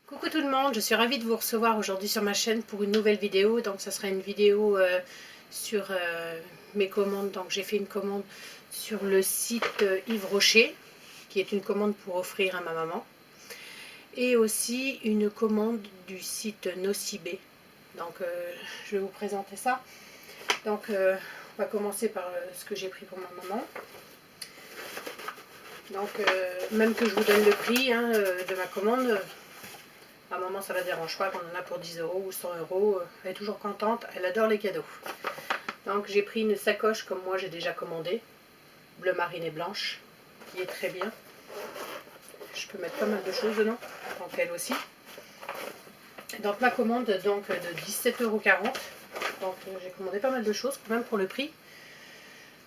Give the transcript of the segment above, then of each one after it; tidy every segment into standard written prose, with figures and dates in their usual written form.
Coucou tout le monde, je suis ravie de vous recevoir aujourd'hui sur ma chaîne pour une nouvelle vidéo. Donc ça sera une vidéo sur mes commandes. Donc j'ai fait une commande sur le site Yves Rocher, qui est une commande pour offrir à ma maman. Et aussi une commande du site Nocibé. Donc je vais vous présenter ça. Donc on va commencer par ce que j'ai pris pour ma maman. Donc même que je vous donne le prix de ma commande, ma maman, ça la dérange pas qu'on en a pour 10 € ou 100 €. Elle est toujours contente, elle adore les cadeaux. Donc j'ai pris une sacoche comme moi j'ai déjà commandé, bleu marine et blanche, qui est très bien. Je peux mettre pas mal de choses dedans, donc elle aussi. Donc ma commande donc, de 17,40 €. Donc j'ai commandé pas mal de choses quand même pour le prix.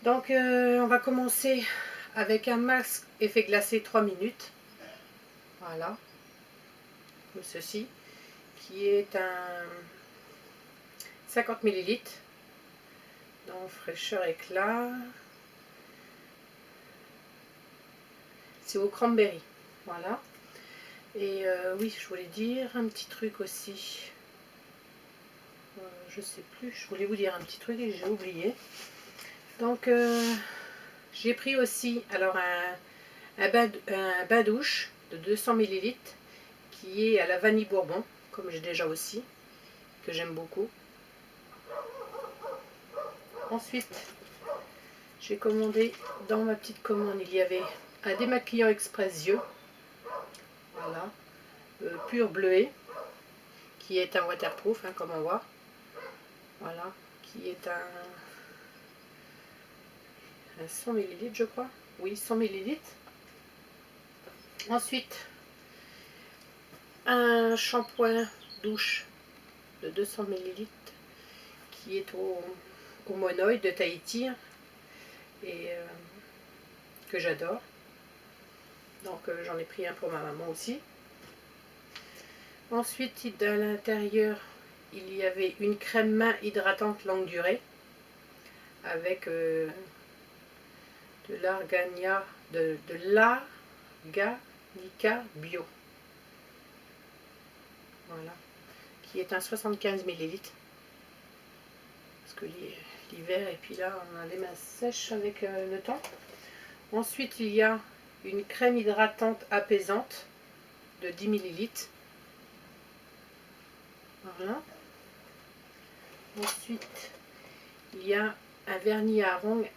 Donc on va commencer avec un masque effet glacé 3 minutes. Voilà. Comme ceci. Qui est un 50 ml. Donc fraîcheur éclat. C'est au cranberry. Voilà. Et oui, je voulais dire un petit truc aussi. Je sais plus, je voulais vous dire un petit truc et j'ai oublié. Donc j'ai pris aussi alors un bain douche de 200 ml qui est à la vanille bourbon, comme j'ai déjà aussi, que j'aime beaucoup. Ensuite, j'ai commandé, dans ma petite commande, il y avait un démaquillant express yeux. Voilà. Pur bleuet, qui est un waterproof, comme on voit. Voilà. Qui est un 100 ml, je crois. Oui, 100 ml. Ensuite, un shampoing douche de 200 ml qui est au monoï de Tahiti et que j'adore. Donc j'en ai pris un pour ma maman aussi. Ensuite, à l'intérieur, il y avait une crème main hydratante longue durée avec de l'arganica bio. Voilà. Qui est un 75 ml. Parce que l'hiver, et puis là, on a les mains sèches avec le temps. Ensuite, il y a une crème hydratante apaisante de 10 ml. Voilà. Ensuite, il y a un vernis à ongles,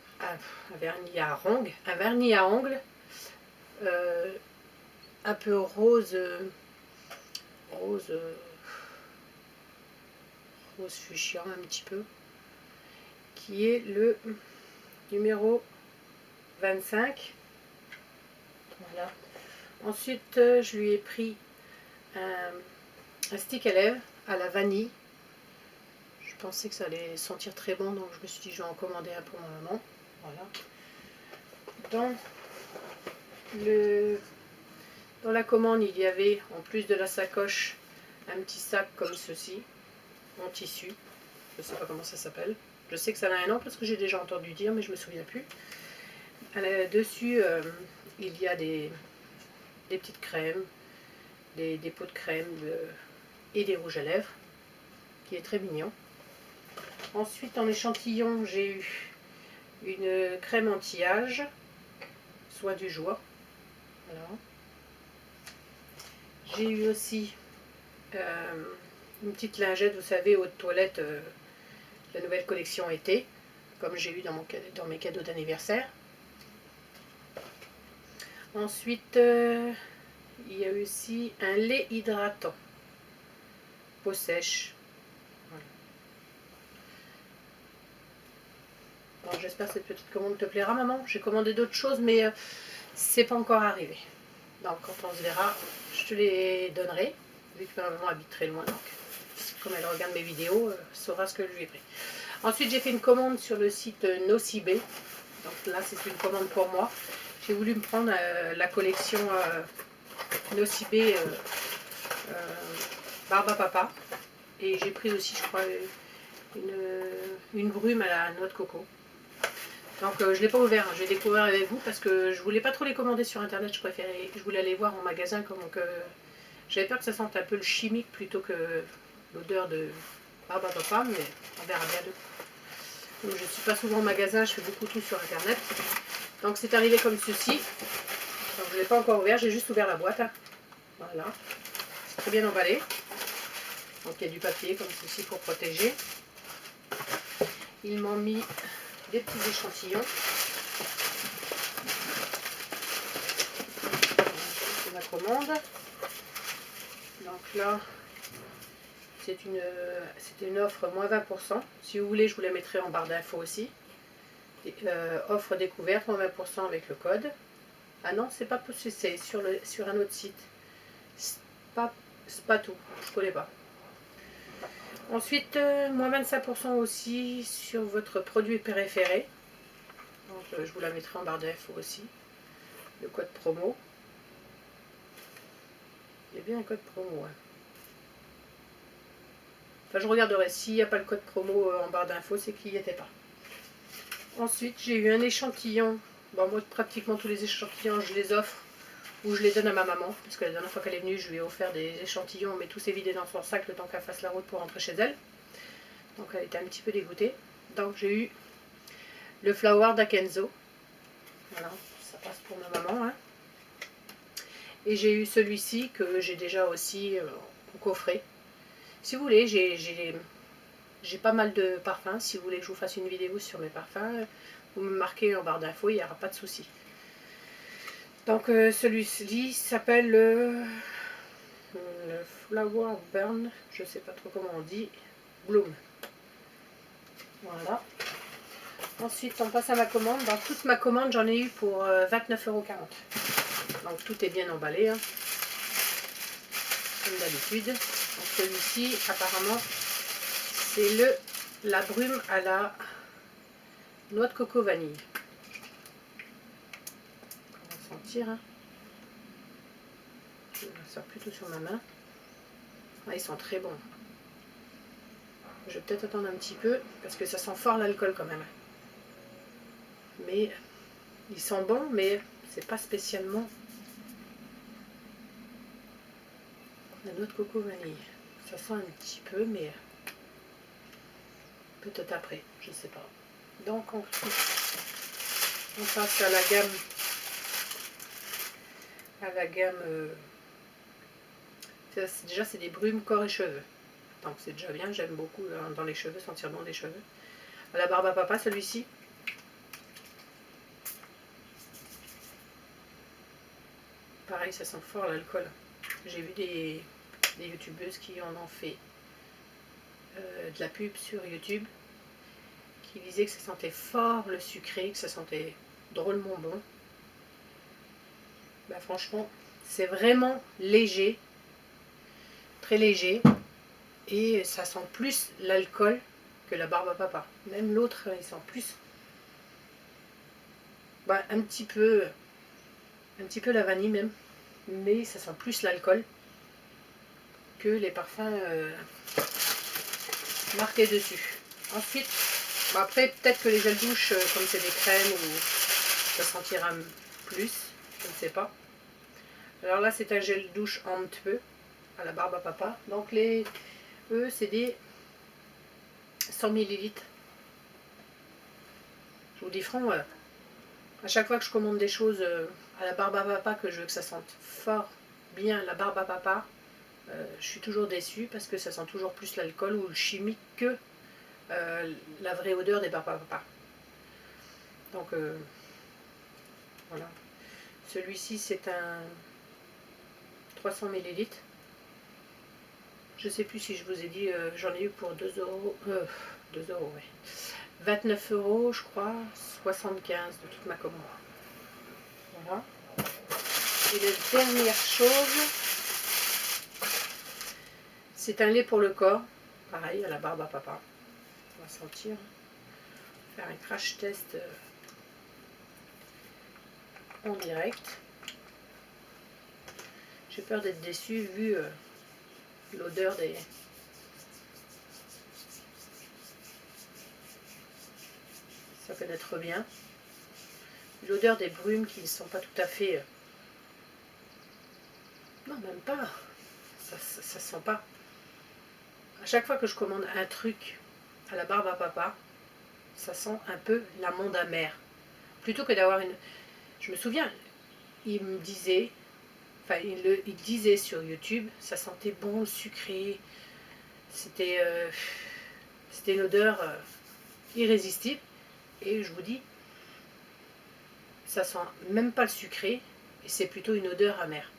un peu rose fuchsia un petit peu, qui est le numéro 25. Voilà. Ensuite, je lui ai pris un stick à lèvres à la vanille. Je pensais que ça allait sentir très bon, donc je me suis dit je vais en commander un pour ma maman. Voilà. Dans la commande, il y avait, en plus de la sacoche, un petit sac comme ceci, en tissu. Je ne sais pas comment ça s'appelle. Je sais que ça a un nom parce que j'ai déjà entendu dire, mais je ne me souviens plus. Dessus, il y a des petites crèmes, des pots de crème et des rouges à lèvres, qui est très mignon. Ensuite, en échantillon, j'ai eu une crème anti-âge, soin du jour. Voilà. J'ai eu aussi une petite lingette, vous savez, haute toilette, la nouvelle collection été, comme j'ai eu dans mes cadeaux d'anniversaire. Ensuite, il y a aussi un lait hydratant, peau sèche. Voilà. J'espère que cette petite commande te plaira, maman. J'ai commandé d'autres choses, mais c'est pas encore arrivé. Donc quand on se verra, je te les donnerai, vu que ma maman habite très loin, donc comme elle regarde mes vidéos, elle saura ce que je lui ai pris. Ensuite, j'ai fait une commande sur le site Nocibé. Donc là, c'est une commande pour moi. J'ai voulu me prendre la collection Nocibé Barbe à Papa. Et j'ai pris aussi, je crois, une brume à la noix de coco. Donc je ne l'ai pas ouvert, je vais découvrir avec vous parce que je voulais pas trop les commander sur internet, je voulais aller voir en magasin, J'avais peur que ça sente un peu le chimique plutôt que l'odeur de barbe à papa, mais on verra bien. Donc je ne suis pas souvent au magasin, je fais beaucoup tout sur internet. Donc c'est arrivé comme ceci. Donc je ne l'ai pas encore ouvert, j'ai juste ouvert la boîte. Hein. Voilà. C'est très bien emballé. Donc il y a du papier comme ceci pour protéger. Ils m'ont mis des petits échantillons. C'est ma commande. Donc là, c'était une offre moins 20%. Si vous voulez, je vous la mettrai en barre d'infos aussi. Offre découverte, moins 20% avec le code. Ah non, c'est pas possible, c'est sur un autre site. C'est pas tout, je connais pas. Ensuite, moins 25% aussi sur votre produit préféré. Donc, je vous la mettrai en barre d'infos aussi. Le code promo. Il y a bien un code promo. Hein. Enfin, je regarderai. S'il n'y a pas le code promo en barre d'infos, c'est qu'il n'y était pas. Ensuite, j'ai eu un échantillon. Bon, moi, pratiquement tous les échantillons, je les offre ou je les donne à ma maman. Parce que la dernière fois qu'elle est venue, je lui ai offert des échantillons, mais tout s'est vidé dans son sac le temps qu'elle fasse la route pour rentrer chez elle. Donc, elle était un petit peu dégoûtée. Donc, j'ai eu le Flower d'Akenzo. Voilà, ça passe pour ma maman. Hein. Et j'ai eu celui-ci que j'ai déjà aussi au coffret. Si vous voulez, j'ai pas mal de parfums. Si vous voulez que je vous fasse une vidéo sur mes parfums, vous me marquez en barre d'infos, il n'y aura pas de souci. Donc celui-ci s'appelle le Flower Burn, je sais pas trop comment on dit, Bloom. Voilà. Ensuite, on passe à ma commande. Dans toute ma commande, j'en ai eu pour 29,40 €. Donc tout est bien emballé, hein, comme d'habitude. Donc celui-ci, apparemment, c'est la brume à la noix de coco vanille. On va sentir. Hein. Je vais ça plutôt sur ma main. Ah, ils sont très bons. Je vais peut-être attendre un petit peu parce que ça sent fort l'alcool quand même. Mais ils sont bons, mais c'est pas spécialement la noix de coco vanille. Ça sent un petit peu, mais peut-être après, je sais pas. Donc on passe à la gamme. Déjà c'est des brumes corps et cheveux. Donc c'est déjà bien, j'aime beaucoup dans les cheveux, sentir bon des cheveux. À la barbe à papa celui-ci. Pareil, ça sent fort l'alcool. J'ai vu des youtubeuses qui en ont fait de la pub sur YouTube, qui disaient que ça sentait fort le sucré, que ça sentait drôlement bon. Bah, franchement, c'est vraiment léger, très léger, et ça sent plus l'alcool que la barbe à papa. Même l'autre, il sent plus, bah, un petit peu la vanille même, mais ça sent plus l'alcool que les parfums marqués dessus. Ensuite, bah après peut-être que les gels douche, comme c'est des crèmes, ou ça sentira plus, je ne sais pas. Alors là c'est un gel douche en peu à la barbe à papa. Donc eux c'est des 100 ml. Je vous dis franc, à chaque fois que je commande des choses à la barbe à papa, que je veux que ça sente fort bien la barbe à papa, je suis toujours déçue parce que ça sent toujours plus l'alcool ou le chimique que la vraie odeur des barbes à papa. Donc voilà. Celui-ci c'est un 300 ml. Je sais plus si je vous ai dit, j'en ai eu pour 2 €. 2 €, ouais. 29 € je crois, 75 de toute ma commande. Voilà. Et la dernière chose, c'est un lait pour le corps, pareil à la barbe à papa. On va sentir, faire un crash test en direct. J'ai peur d'être déçue vu l'odeur des... Ça pénètre bien. L'odeur des brumes qui ne sont pas tout à fait... Non, même pas. ça sent pas. À chaque fois que je commande un truc à la barbe à papa, ça sent un peu l'amande amère. Plutôt que d'avoir une... Je me souviens, il me disait, enfin il disait sur YouTube, ça sentait bon le sucré. C'était une odeur irrésistible. Et je vous dis, ça sent même pas le sucré, et c'est plutôt une odeur amère.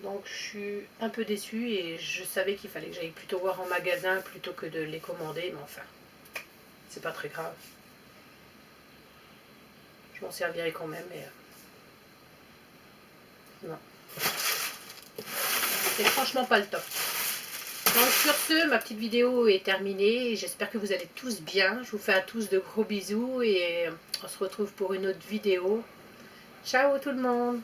Donc je suis un peu déçue et je savais qu'il fallait que j'aille plutôt voir en magasin plutôt que de les commander, mais enfin, c'est pas très grave. Je m'en servirai quand même, mais non. C'est franchement pas le top. Donc sur ce, ma petite vidéo est terminée. J'espère que vous allez tous bien. Je vous fais à tous de gros bisous et on se retrouve pour une autre vidéo. Ciao tout le monde!